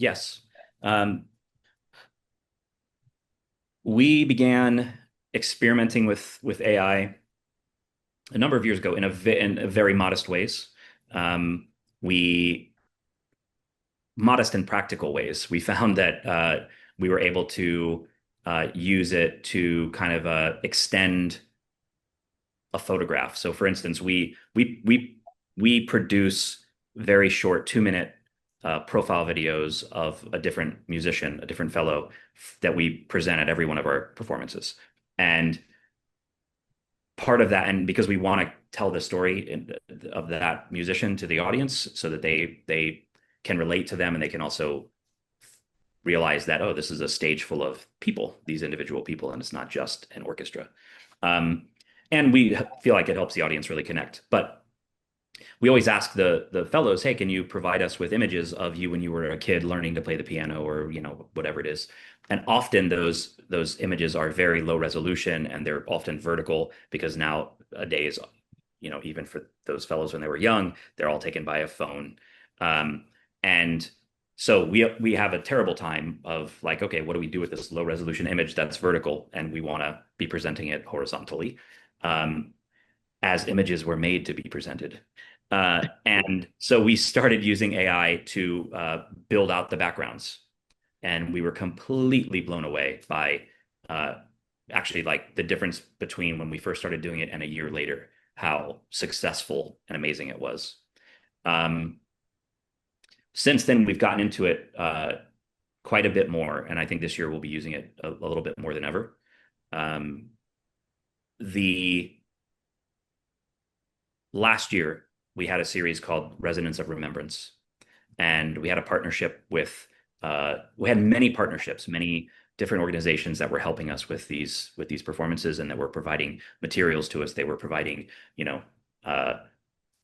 Yes. Um, we began experimenting with AI a number of years ago in a very modest ways. We modest and practical ways. We found that we were able to use it to kind of extend a photograph. So, for instance, we produce very short 2 minute profile videos of a different musician, a different fellow that we present at every one of our performances. And part of that, and because we want to tell the story of that musician to the audience so that they can relate to them and they can also realize that, oh, this is a stage full of people, these individual people, and it's not just an orchestra. Um, and we feel like it helps the audience really connect. But we always ask the fellows, hey, can you provide us with images of you when you were a kid learning to play the piano or whatever it is? And often those images are very low resolution and they're often vertical because nowadays, even for those fellows when they were young, they're all taken by a phone. And so we have a terrible time of like, okay, what do we do with this low resolution image that's vertical and we want to be presenting it horizontally? Um, as images were made to be presented. And so we started using AI to build out the backgrounds. And we were completely blown away by uh, actually like the difference between when we first started doing it and a year later, how successful and amazing it was. Um, since then, we've gotten into it quite a bit more. And I think this year we'll be using it a little bit more than ever. Um, the last year we had a series called Resonance of Remembrance, and we had a partnership with we had many partnerships, many different organizations that were helping us with these performances and that were providing materials to us. They were providing, you know, uh,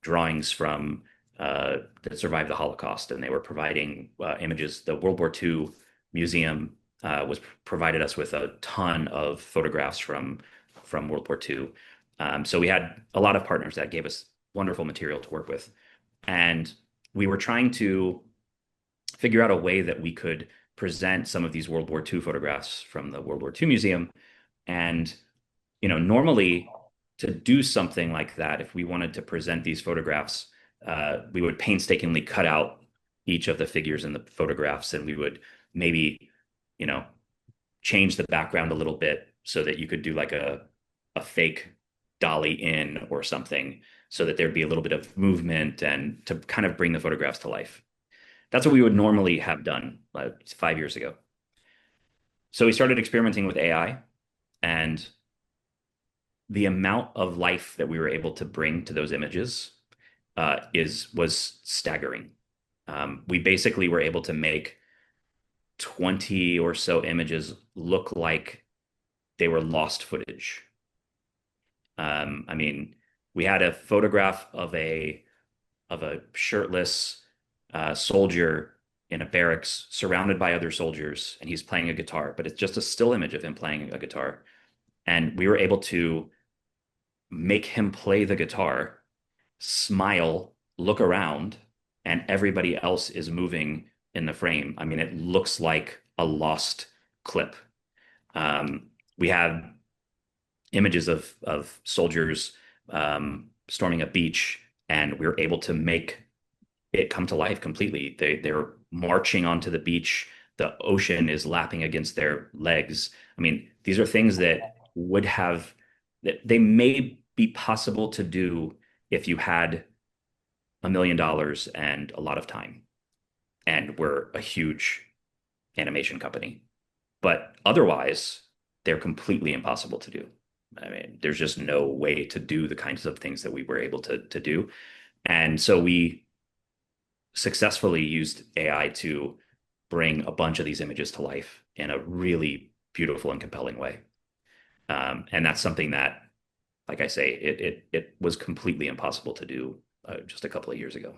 drawings from that survived the Holocaust, and they were providing images. The World War II Museum was provided us with a ton of photographs from World War II. So we had a lot of partners that gave us wonderful material to work with, and we were trying to figure out a way that we could present some of these World War II photographs from the World War II Museum. And normally to do something like that, if we wanted to present these photographs, we would painstakingly cut out each of the figures in the photographs, and we would maybe, you know, change the background a little bit so that you could do like a fake dolly in or something, so that there'd be a little bit of movement and to kind of bring the photographs to life. That's what we would normally have done 5 years ago. So we started experimenting with AI, and the amount of life that we were able to bring to those images is was staggering. We basically were able to make 20 or so images look like they were lost footage. I mean, we had a photograph of a shirtless soldier in a barracks surrounded by other soldiers, and he's playing a guitar, but it's just a still image of him playing a guitar. And we were able to make him play the guitar, smile, look around, and everybody else is moving in the frame. I mean, it looks like a lost clip. We had images of soldiers storming a beach, and we were able to make it come to life completely. They're marching onto the beach. The ocean is lapping against their legs. I mean, these are things that would have that they may be possible to do if you had $1 million and a lot of time, and we're a huge animation company. But otherwise, they're completely impossible to do. I mean, there's just no way to do the kinds of things that we were able to do. And so we successfully used AI to bring a bunch of these images to life in a really beautiful and compelling way. And that's something that, like I say, it was completely impossible to do just a couple of years ago.